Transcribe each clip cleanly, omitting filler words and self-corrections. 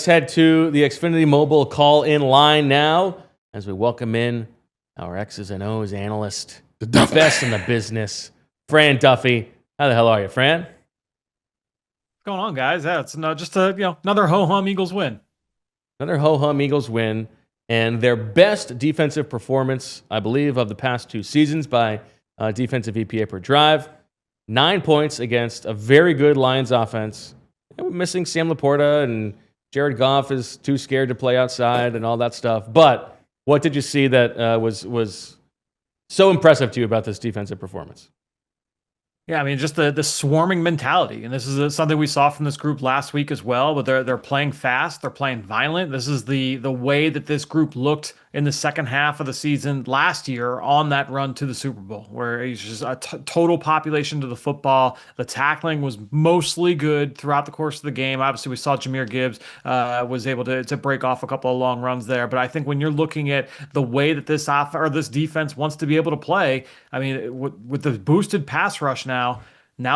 let's head to the Xfinity Mobile call-in line now as we welcome in our X's and O's analyst, the best in the business, Fran Duffy. How the hell are you, Fran? What's going on, guys? Yeah, it's just another ho-hum Eagles win. Another ho-hum Eagles win, and their best defensive performance, I believe, of the past 2 seasons by defensive EPA per drive. 9 points against a very good Lions offense. Missing Sam Laporta, and Jared Goff is too scared to play outside and all that stuff. But what did you see that was so impressive to you about this defensive performance? Yeah, I mean, just the swarming mentality, and this is something we saw from this group last week as well. But they're playing fast, they're playing violent. This is the way that this group looked in the second half of the season last year on that run to the Super Bowl, where it's just a total population to the football. The tackling was mostly good throughout the course of the game. Obviously, we saw Jahmyr Gibbs was able to break off a couple of long runs there. But I think when you're looking at the way that this defense wants to be able to play, I mean, with the boosted pass rush now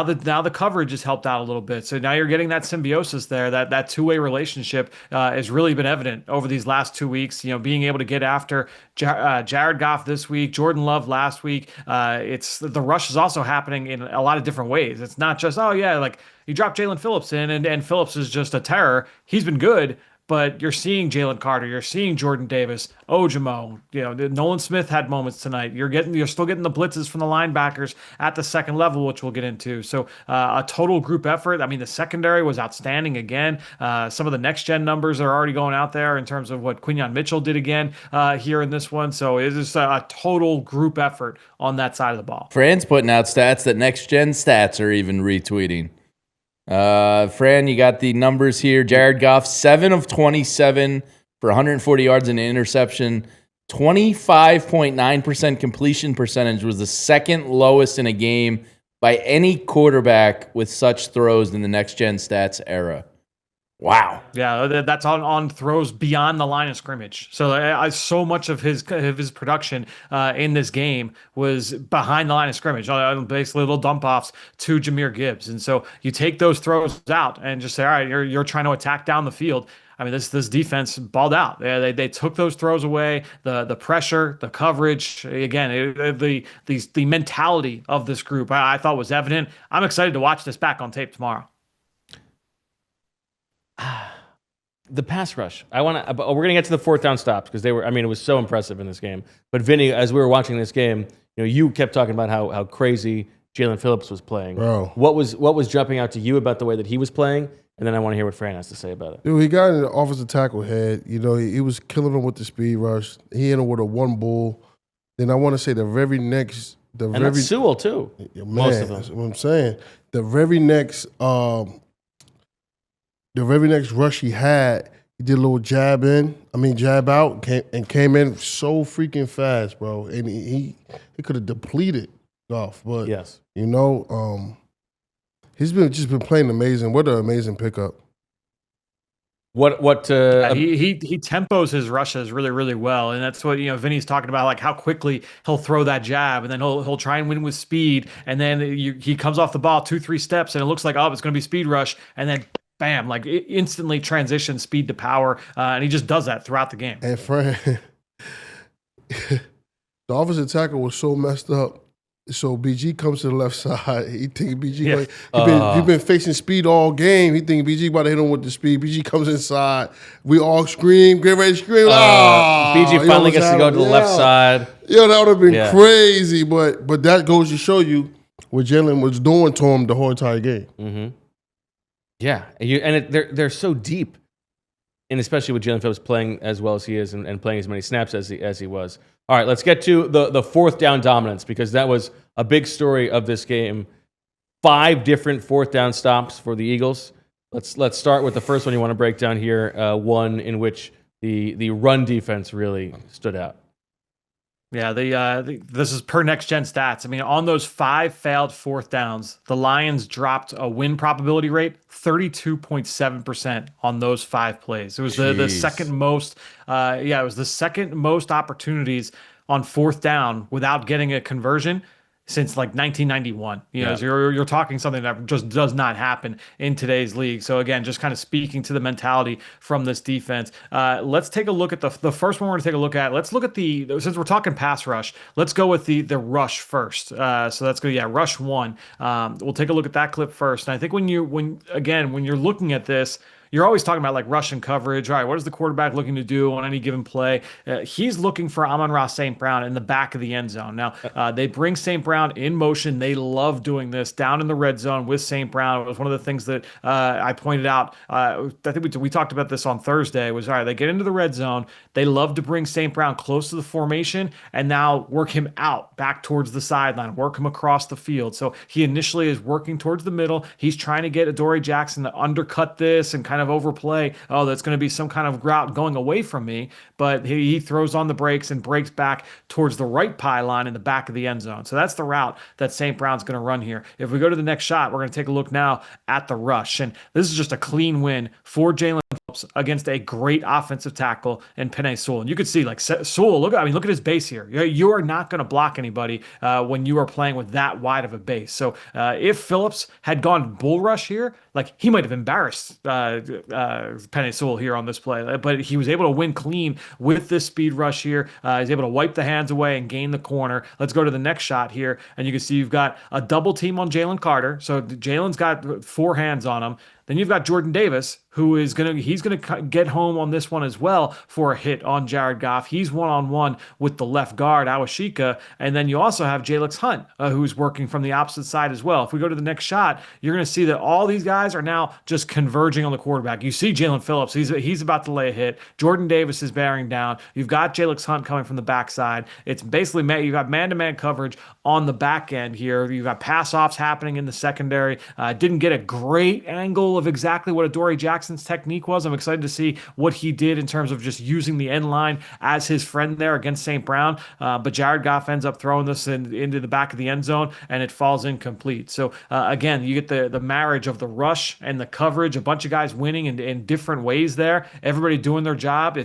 the coverage has helped out a little bit. So now you're getting that symbiosis there. That two-way relationship has really been evident over these last 2 weeks. You know, being able to get after Jared Goff this week, Jordan Love last week. It's the rush is also happening in a lot of different ways. It's not just, oh yeah, like you drop Jaelan Phillips in and Phillips is just a terror. He's been good. But you're seeing Jalen Carter, you're seeing Jordan Davis, Ojomo. You know, Nolan Smith had moments tonight. You're still getting the blitzes from the linebackers at the second level, which we'll get into. So a total group effort. I mean, the secondary was outstanding again. Some of the next gen numbers are already going out there in terms of what Quinyon Mitchell did again here in this one. So it is a total group effort on that side of the ball. Fran's putting out stats that next gen stats are even retweeting. Fran, you got the numbers here. Jared Goff, 7 of 27 for 140 yards and an interception. 25.9% completion percentage was the second lowest in a game by any quarterback with such throws in the next-gen stats era. Wow. Yeah, that's on throws beyond the line of scrimmage. So so much of his production in this game was behind the line of scrimmage, basically little dump offs to Jahmyr Gibbs. And so you take those throws out and just say, all right, you're trying to attack down the field. I mean, this defense balled out. They took those throws away, the pressure, the coverage. Again, the mentality of this group I thought was evident. I'm excited to watch this back on tape tomorrow. The pass rush. We're going to get to the fourth down stops because it was so impressive in this game. But Vinny, as we were watching this game, you kept talking about how crazy Jaelan Phillips was playing. Bro. What was jumping out to you about the way that he was playing? And then I want to hear what Fran has to say about it. Dude, he got in the offensive tackle head. He was killing him with the speed rush. He hit him with a one bull. Then I want to say that's Sewell too. Man, most of them. That's what I'm saying. The very next rush he had, he did a little jab out, came in so freaking fast, bro. And he could have depleted Goff, but yes, he's been playing amazing. What an amazing pickup. He tempos his rushes really, really well, and that's what Vinny's talking about, like how quickly he'll throw that jab, and then he'll try and win with speed, and then he comes off the ball 2-3 steps, and it looks like it's going to be speed rush, and then bam, like instantly transition speed to power, and he just does that throughout the game. And Fran, the offensive tackle was so messed up. So BG comes to the left side. He think BG he been facing speed all game. He think BG about to hit him with the speed. BG comes inside. We all scream, get ready to scream. BG finally gets to go to the left side. That would have been crazy. But that goes to show you what Jalen was doing to him the whole entire game. Mm-hmm. Yeah, they're so deep, and especially with Jaelan Phillips playing as well as he is and playing as many snaps as he was. All right, let's get to the fourth down dominance because that was a big story of this game. 5 different fourth down stops for the Eagles. Let's start with the first one you want to break down here. One in which the run defense really stood out. Yeah, this is per next gen stats. I mean, on those 5 failed fourth downs, the Lions dropped a win probability rate 32.7% on those 5 plays. It was the second most. It was the second most opportunities on fourth down without getting a conversion. since like 1991. You know, Yeah. so you're talking something that just does not happen in today's league. So again, just kind of speaking to the mentality from this defense. Let's take a look at the first one we're going to take a look at. Let's look at since we're talking pass rush, let's go with the rush first. So that's good. Yeah, rush one. We'll take a look at that clip first. And I think when you're looking at this, you're always talking about like Russian coverage. All right, what is the quarterback looking to do on any given play? He's looking for Amon-Ra St. Brown in the back of the end zone. Now, they bring St. Brown in motion. They love doing this down in the red zone with St. Brown. It was one of the things that I pointed out. I think we talked about this on Thursday. Was all right, they get into the red zone. They love to bring St. Brown close to the formation and now work him out back towards the sideline, work him across the field. So he initially is working towards the middle. He's trying to get Adoree Jackson to undercut this and kind of overplay. Oh, that's going to be some kind of route going away from me. But he throws on the brakes and breaks back towards the right pylon in the back of the end zone. So that's the route that St. Brown's going to run here. If we go to the next shot, we're going to take a look now at the rush. And this is just a clean win for Jaelan Phillips against a great offensive tackle in Penei Sewell. And you could see like Sewell, look at his base here. You are not going to block anybody when you are playing with that wide of a base. So if Phillips had gone bull rush here, like he might have embarrassed Penei Sewell here on this play, but he was able to win clean with this speed rush here. He's able to wipe the hands away and gain the corner. Let's go to the next shot here, and you can see you've got a double team on Jalen Carter. So Jalen's got 4 hands on him. Then you've got Jordan Davis, who is he's gonna get home on this one as well for a hit on Jared Goff. He's one-on-one with the left guard, Awashika, and then you also have Jalix Hunt, who's working from the opposite side as well. If we go to the next shot, you're gonna see that all these guys are now just converging on the quarterback. You see Jaelan Phillips, he's about to lay a hit. Jordan Davis is bearing down. You've got Jalix Hunt coming from the backside. It's basically you've got man-to-man coverage on the back end here. You've got pass-offs happening in the secondary. Didn't get a great angle of exactly what Adoree Jackson's technique was. I'm excited to see what he did in terms of just using the end line as his friend there against St. Brown. But Jared Goff ends up throwing this into the back of the end zone, and it falls incomplete. So again, you get the marriage of the rush and the coverage, a bunch of guys winning in different ways there, everybody doing their job.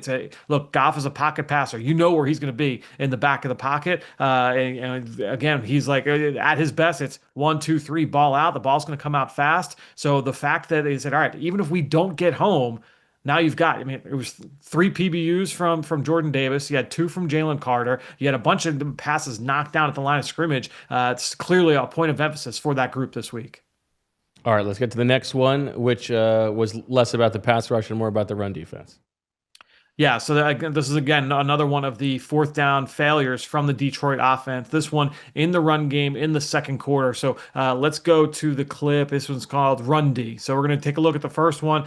Look, Goff is a pocket passer. You know where he's going to be in the back of the pocket. And again, he's like at his best, it's 1, 2, 3, ball out. The ball's going to come out fast. So the fact that they said, all right, even if we don't get home, now you've got, it was 3 PBUs from Jordan Davis. You had 2 from Jalen Carter. You had a bunch of passes knocked down at the line of scrimmage. It's clearly a point of emphasis for that group this week. All right, let's get to the next one, which was less about the pass rush and more about the run defense. Yeah, so this is, again, another one of the 4th down failures from the Detroit offense. This one in the run game in the second quarter. So let's go to the clip. This one's called Run D. So we're going to take a look at the first one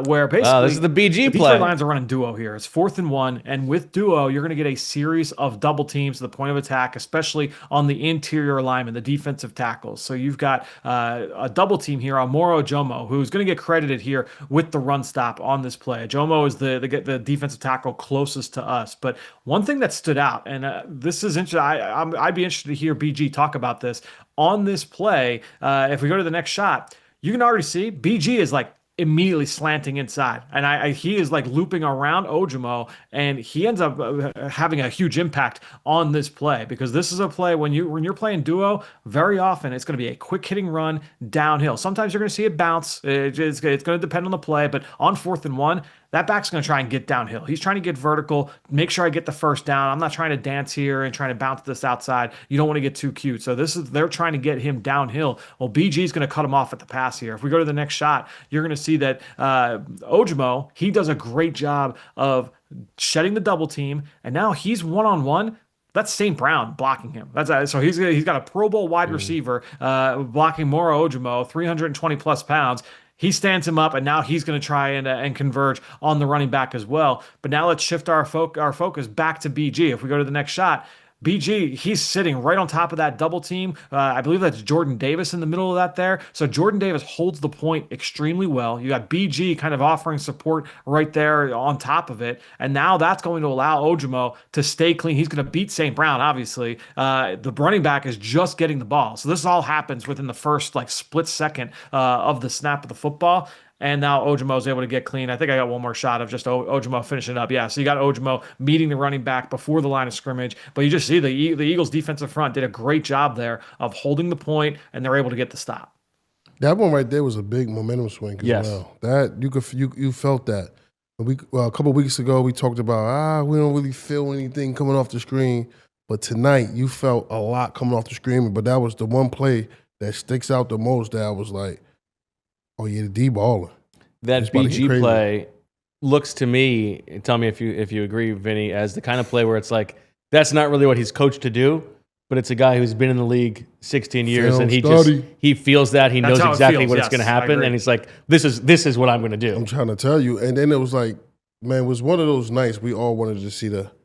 where basically this is the BG the play. Detroit Lions are running duo here. It's 4th and 1, and with duo, you're going to get a series of double teams to the point of attack, especially on the interior linemen, the defensive tackles. So you've got a double team here on Moro Ojomo, who's going to get credited here with the run stop on this play. Ojomo is the defensive tackle closest to us. But one thing that stood out, and this is interesting, I'd be interested to hear BG talk about this on this play. If we go to the next shot, you can already see BG is like immediately slanting inside, and he is like looping around Ojomo, and he ends up having a huge impact on this play, because this is a play when you're playing duo, very often it's going to be a quick hitting run downhill. Sometimes you're going to see it bounce. It's going to depend on the play, but on 4th and 1, that back's going to try and get downhill. He's trying to get vertical, make sure I get the first down. I'm not trying to dance here and trying to bounce this outside. You don't want to get too cute. So they're trying to get him downhill. Well, BG's going to cut him off at the pass here. If we go to the next shot, you're going to see that Ojomo, he does a great job of shedding the double team, and now he's one-on-one. That's St. Brown blocking him. So he's got a Pro Bowl wide receiver blocking Moro Ojomo, 320 plus pounds. He stands him up, and now he's going to try and converge on the running back as well. But now let's shift our focus back to BG. If we go to the next shot, BG, he's sitting right on top of that double team. I believe that's Jordan Davis in the middle of that there. So Jordan Davis holds the point extremely well. You got BG kind of offering support right there on top of it. And now that's going to allow Ojomo to stay clean. He's going to beat St. Brown, obviously. The running back is just getting the ball. So this all happens within the first split second of the snap of the football. And now Ojomo is able to get clean. I think I got one more shot of just Ojomo finishing up. Yeah, so you got Ojomo meeting the running back before the line of scrimmage. But you just see the Eagles defensive front did a great job there of holding the point, and they're able to get the stop. That one right there was a big momentum swing as well. That you felt that. A couple of weeks ago, we talked about we don't really feel anything coming off the screen. But tonight, you felt a lot coming off the screen. But that was the one play that sticks out the most that I was like, oh, yeah, the D baller. That BG play looks to me, tell me if you agree, Vinny, as the kind of play where it's like, that's not really what he's coached to do, but it's a guy who's been in the league 16 years and he feels that, he knows exactly what it's going to happen, and he's like, this is what I'm going to do. I'm trying to tell you. And then it was like, man, it was one of those nights we all wanted to see but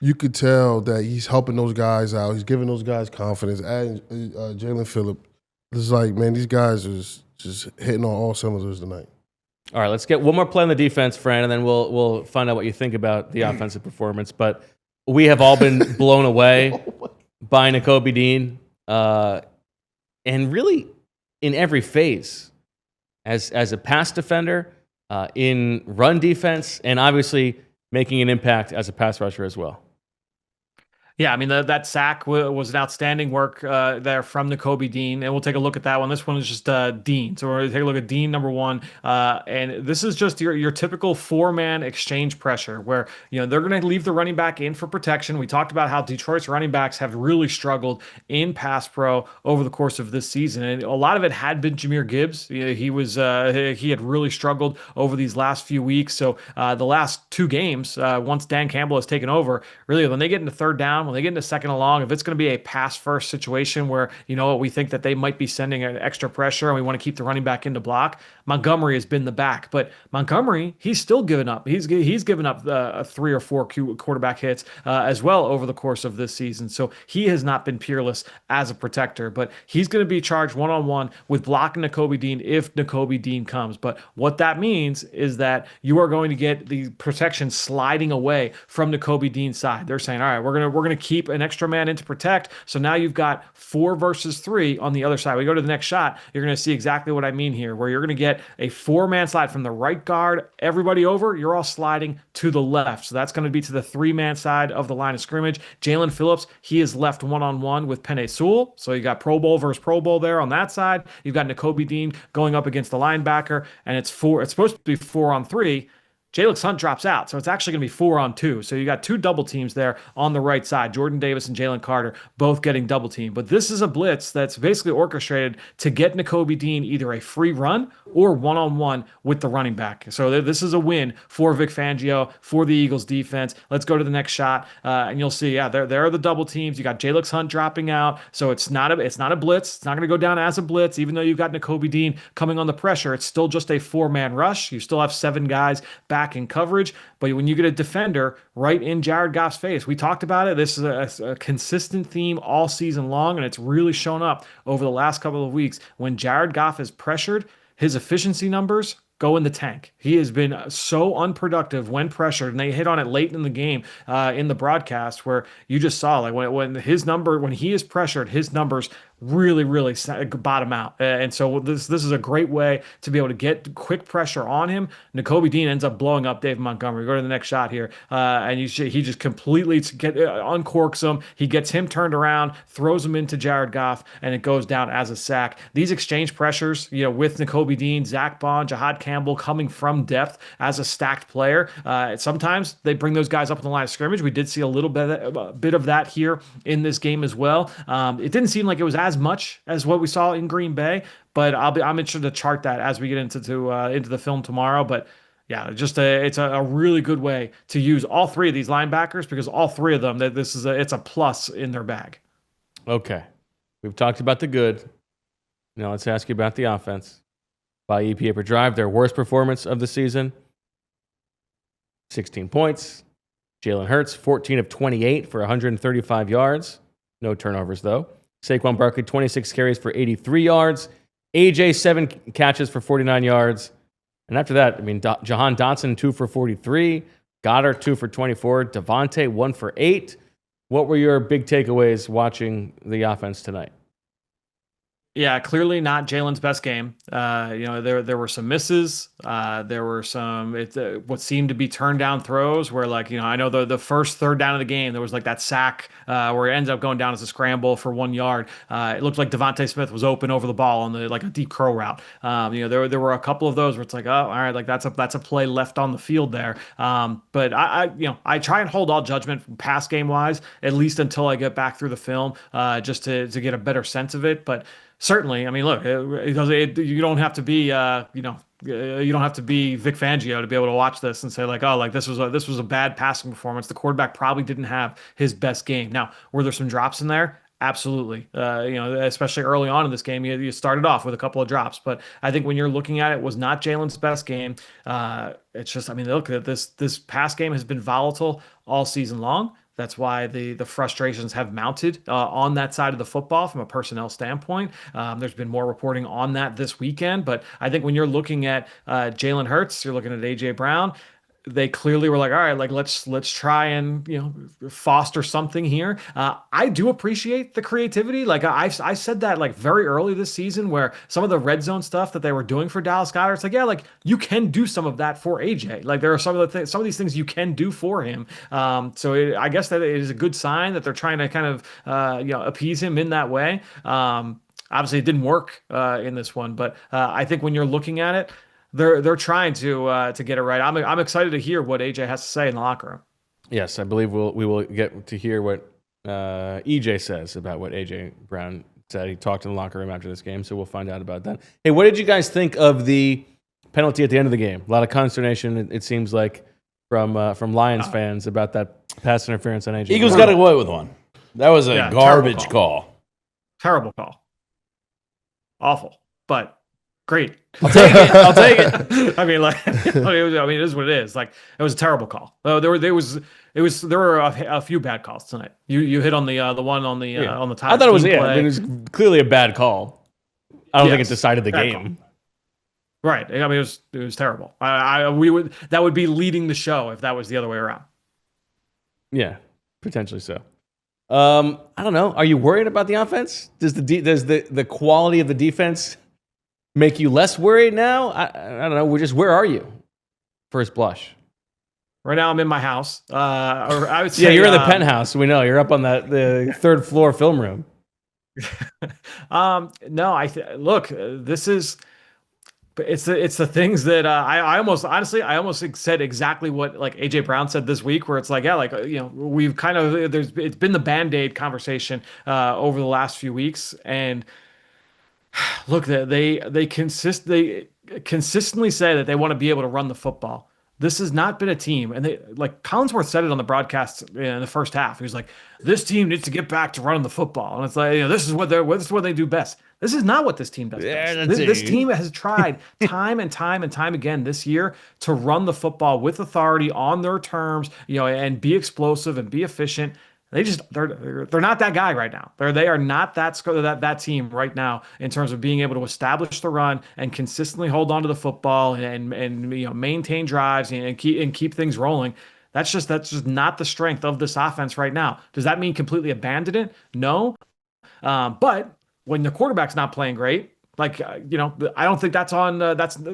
you could tell that he's helping those guys out. He's giving those guys confidence. Adding Jaelan Phillips. It's like, man, these guys are just hitting on all cylinders tonight. All right, let's get one more play on the defense, Fran, and then we'll find out what you think about the offensive performance. But we have all been blown away by Nakobe Dean, and really in every phase, as a pass defender, in run defense, and obviously making an impact as a pass rusher as well. Yeah, I mean, that sack was an outstanding work there from Nakobe Dean, and we'll take a look at that one. This one is just Dean. So we're going to take a look at Dean number one, and this is just your typical four-man exchange pressure where, they're going to leave the running back in for protection. We talked about how Detroit's running backs have really struggled in pass pro over the course of this season, and a lot of it had been Jahmyr Gibbs. He had really struggled over these last few weeks. So the last two games, once Dan Campbell has taken over, really when they get into third down, when they get into second and long, if it's going to be a pass-first situation where, we think that they might be sending an extra pressure and we want to keep the running back into block, Montgomery has been the back. But Montgomery, he's still given up. He's given up 3 or 4 quarterback hits as well over the course of this season. So he has not been peerless as a protector, but he's going to be charged one-on-one with blocking Nakobe Dean if Nakobe Dean comes. But what that means is that you are going to get the protection sliding away from Nakobe Dean's side. They're saying, all right, we're going to keep an extra man in to protect. So now you've got 4 versus 3 on the other side. We go to the next shot, you're going to see exactly what I mean here, where you're going to get a 4-man slide from the right guard, everybody over, you're all sliding to the left. So that's going to be to the 3-man side of the line of scrimmage. Jaelan Phillips, he is left one-on-one with Penei Sewell. So you got Pro Bowl versus Pro Bowl there on that side. You've got Nakobe Dean going up against the linebacker, and it's supposed to be 4-on-3. Jaelan Hunt drops out, so it's actually going to be 4-on-2. So you got 2 double teams there on the right side. Jordan Davis and Jalen Carter both getting double teamed. But this is a blitz that's basically orchestrated to get Nakobe Dean either a free run or one-on-one with the running back. So this is a win for Vic Fangio, for the Eagles defense. Let's go to the next shot, and you'll see, there are the double teams. You got Jaelan Hunt dropping out, so it's not a blitz. It's not going to go down as a blitz, even though you've got Nakobe Dean coming on the pressure. It's still just a 4-man rush. You still have 7 guys back in coverage, but when you get a defender right in Jared Goff's face, we talked about it. This is a consistent theme all season long, and it's really shown up over the last couple of weeks. When Jared Goff is pressured, his efficiency numbers go in the tank. He has been so unproductive when pressured, and they hit on it late in the game in the broadcast where you just saw like when he is pressured, his numbers really bottom out. And so this is a great way to be able to get quick pressure on him. Nakobe Dean ends up blowing up Dave Montgomery. Go to the next shot here. And he just completely uncorks him. He gets him turned around, throws him into Jared Goff, and it goes down as a sack. These exchange pressures, with Nakobe Dean, Zack Baun, Jahad Campbell coming from depth as a stacked player. Sometimes they bring those guys up in the line of scrimmage. We did see a little bit of that here in this game as well. It didn't seem like it was as much as what we saw in Green Bay, but I'm interested to chart that as we get into the film tomorrow. But yeah, it's a really good way to use all 3 of these linebackers because all 3 of them, it's a plus in their bag. Okay, we've talked about the good. Now let's ask you about the offense. By EPA per drive, their worst performance of the season, 16 points. Jalen Hurts, 14 of 28 for 135 yards. No turnovers, though. Saquon Barkley, 26 carries for 83 yards. AJ, 7 catches for 49 yards. And after that, Jahan Dotson, 2 for 43. Goddard, 2 for 24. Devontae, 1 for 8. What were your big takeaways watching the offense tonight? Yeah, clearly not Jalen's best game. There were some misses. There were some what seemed to be turn down throws where, like, I know the first third down of the game there was like that sack where it ends up going down as a scramble for 1 yard. It looked like Devontae Smith was open over the ball on the like a deep curl route. There were a couple of those where it's like, oh, all right, like that's a play left on the field there. But I try and hold all judgment from pass game wise, at least until I get back through the film, just to get a better sense of it. But certainly, I mean, look, you don't have to be, you don't have to be Vic Fangio to be able to watch this and say like, oh, like this was a bad passing performance. The quarterback probably didn't have his best game. Now, were there some drops in there? Absolutely. Especially early on in this game, you started off with a couple of drops, but I think when you're looking at it, was not Jalen's best game. It's just, I mean, look at this pass game has been volatile all season long. That's why the frustrations have mounted on that side of the football from a personnel standpoint. There's been more reporting on that this weekend, but I think when you're looking at Jalen Hurts, you're looking at AJ Brown. They clearly were like, all right, like let's try and foster something here. I do appreciate the creativity. Like I said that like very early this season, where some of the red zone stuff that they were doing for Dallas Goedert, it's like, yeah, like you can do some of that for AJ. Like there are some of these things you can do for him. I guess that it is a good sign that they're trying to kind of appease him in that way. Obviously, it didn't work in this one, but I think when you're looking at it, they're trying to get it right. I'm excited to hear what AJ has to say in the locker room. Yes, I believe we will get to hear what EJ says about what AJ Brown said. He talked in the locker room after this game, so we'll find out about that. Hey, what did you guys think of the penalty at the end of the game? A lot of consternation, it seems like, from Lions fans about that pass interference on AJ. Eagles got away with one. That was a garbage call. Terrible call. Awful, but great. I'll take it. I'll take it. I mean, it is what it is. Like, it was a terrible call. There were a few bad calls tonight. You hit on the one on the top. I thought it was it was clearly a bad call. I don't think it decided the game. Call. Right. I mean, it was terrible. That would be leading the show if that was the other way around. Yeah, potentially so. I don't know. Are you worried about the offense? Does the quality of the defense make you less worried now? I don't know. Where are you? First blush. Right now, I'm in my house. Or I would say, yeah, you're in the penthouse. We know you're up on the third floor film room. No, look. This is. It's the things that I almost said exactly what like AJ Brown said this week, where it's like, yeah, like we've kind of it's been the Band-Aid conversation over the last few weeks, and look, they consistently say that they want to be able to run the football. This has not been a team, and like Collinsworth said it on the broadcast in the first half. He was like, "This team needs to get back to running the football," and it's like, this is what they do best. This is not what this team does best. This team has tried time and time and time again this year to run the football with authority on their terms, and be explosive and be efficient. They're not that guy right now. They are not that team right now in terms of being able to establish the run and consistently hold on to the football and maintain drives and keep things rolling. That's just not the strength of this offense right now. Does that mean completely abandon it? No. But when the quarterback's not playing great, like, I don't think that's on.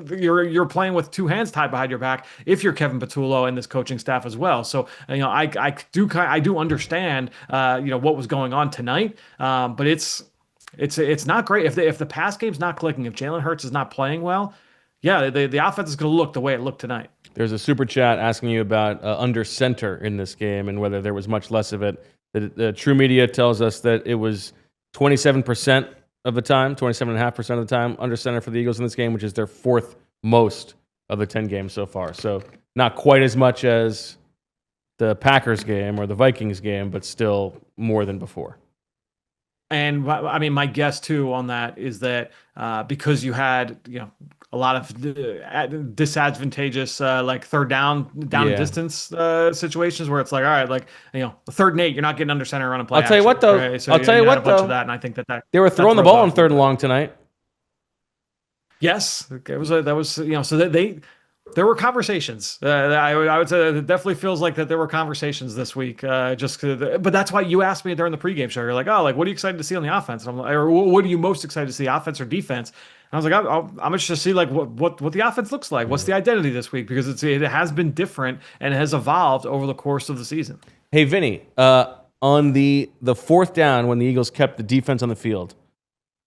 You're playing with two hands tied behind your back if you're Kevin Patullo and this coaching staff as well. So I do understand what was going on tonight, but it's not great if the pass game's not clicking, if Jalen Hurts is not playing well. Yeah, the offense is going to look the way it looked tonight. There's a super chat asking you about under center in this game and whether there was much less of it. The True Media tells us that it was 27% of the time, 27.5% of the time under center for the Eagles in this game, which is their fourth most of the 10 games so far. So not quite as much as the Packers game or the Vikings game, but still more than before. And I mean, my guess too on that is that because you had a lot of disadvantageous like third down and distance situations where it's like, all right, like the 3rd and 8, you're not getting under center run and play. I'll tell you what though. Right? So I'll tell you what though. Of that, and I think that they were throwing the ball on 3rd and long tonight. Yes, that was so that There were conversations. I would say it definitely feels like that there were conversations this week. But that's why you asked me during the pregame show. You're like, oh, like what are you excited to see on the offense? And I'm like, or what are you most excited to see, offense or defense? And I was like, I'm interested to see like what the offense looks like. What's the identity this week? Because it has been different and it has evolved over the course of the season. Hey, Vinny, on the fourth down when the Eagles kept the defense on the field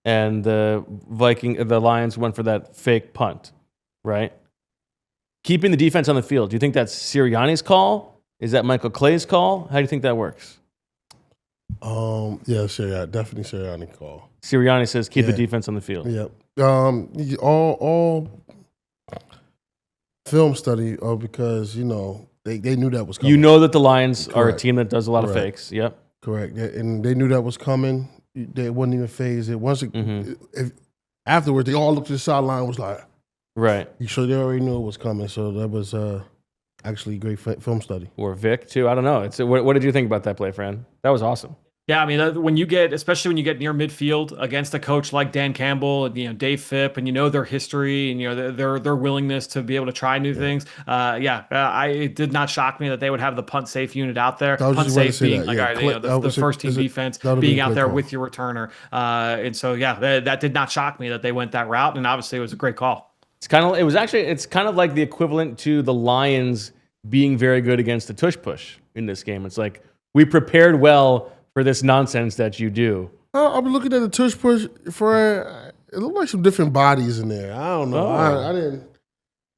and the Lions went for that fake punt, right? Keeping the defense on the field, do you think that's Sirianni's call? Is that Michael Clay's call? How do you think that works? Yeah, Sirianni, definitely Sirianni call. Sirianni says keep the defense on the field. Yep. All film study because they knew that was coming. You know that the Lions are a Correct. team that does a lot of Correct. fakes. Yep. Correct, and they knew that was coming. They wasn't even phased. Afterwards, they all looked to the sideline. Was like, right. So they already knew it was coming. So that was actually great film study. Or Vic too. I don't know. What did you think about that play, Fran? That was awesome. Yeah, I mean, especially when you get near midfield against a coach like Dan Campbell and Dave Phipp, and their history and their willingness to be able to try new things. It did not shock me that they would have the punt safe unit out there. Punt safe being the first team defense being out there with your returner, and so that did not shock me that they went that route, and obviously it was a great call. It's kind of like the equivalent to the Lions being very good against the tush push in this game. It's like we prepared well for this nonsense that you do. I've been looking at the tush push for it looked like some different bodies in there. I don't know. I didn't.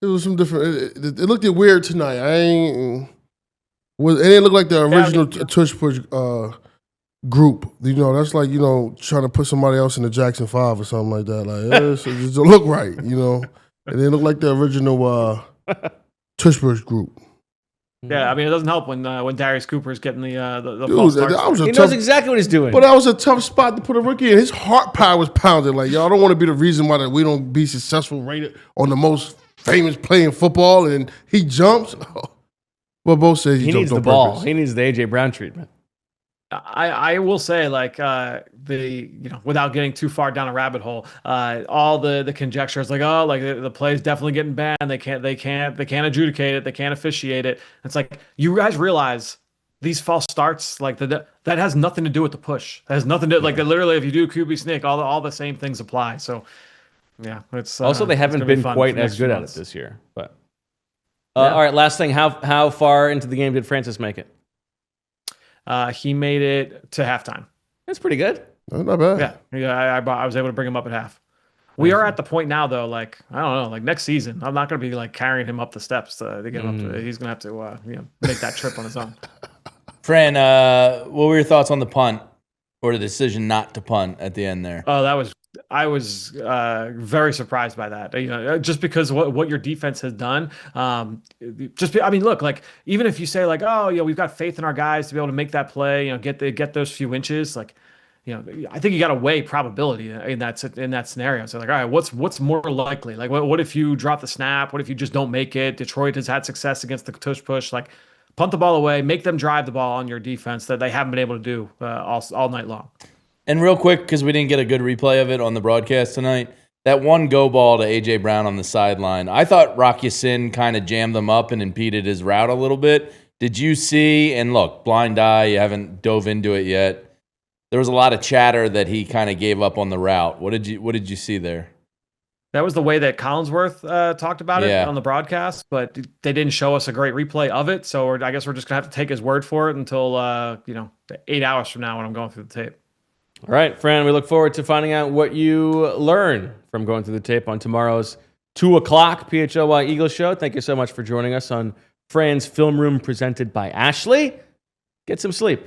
It was some different. It looked weird tonight. It didn't look like the original tush push group. That's like trying to put somebody else in the Jackson 5 or something like that. Like it just don't look right. It didn't look like the original tush push group. Yeah, I mean, it doesn't help when Darius Cooper's getting the false starts. He knows exactly what he's doing. But that was a tough spot to put a rookie in. His heart power was pounding. Like, I don't want to be the reason why that we don't be successful rated on the most famous play in football. And he jumps. Well, both says he needs jumped the on ball. purpose. He needs the A.J. Brown treatment. I will say, like, without getting too far down a rabbit hole, all the conjecture is like, oh, like the play's definitely getting banned. They can't adjudicate it. They can't officiate it. It's like, you guys realize these false starts, like that has nothing to do with the push. That has nothing to like literally if you do QB sneak, all the same things apply. So yeah, it's also they haven't been quite as good at it this year. But all right, last thing, how far into the game did Francis make it? He made it to halftime. That's pretty good. Not bad. Yeah. I was able to bring him up at half. We are at the point now, though. Like, I don't know. Like next season, I'm not going to be like carrying him up the steps to get him up. He's going to have to make that trip on his own. Fran, what were your thoughts on the punt or the decision not to punt at the end there? Oh, I was very surprised by that. Just because what your defense has done. Look, like even if you say like, oh, we've got faith in our guys to be able to make that play, get those few inches, like, I think you got to weigh probability in that scenario. So like, all right, what's more likely? Like, what if you drop the snap? What if you just don't make it? Detroit has had success against the tush push. Like, punt the ball away, make them drive the ball on your defense that they haven't been able to do all night long. And real quick, because we didn't get a good replay of it on the broadcast tonight, that one go ball to A.J. Brown on the sideline, I thought Rock Ya-Sin kind of jammed them up and impeded his route a little bit. Did you see, and look, blind eye, you haven't dove into it yet, there was a lot of chatter that he kind of gave up on the route. What did you see there? That was the way that Collinsworth talked about it on the broadcast, but they didn't show us a great replay of it. So I guess we're just going to have to take his word for it until 8 hours from now when I'm going through the tape. All right, Fran, we look forward to finding out what you learn from going through the tape on tomorrow's 2 o'clock PHLY Eagles show. Thank you so much for joining us on Fran's Film Room presented by Ashley. Get some sleep.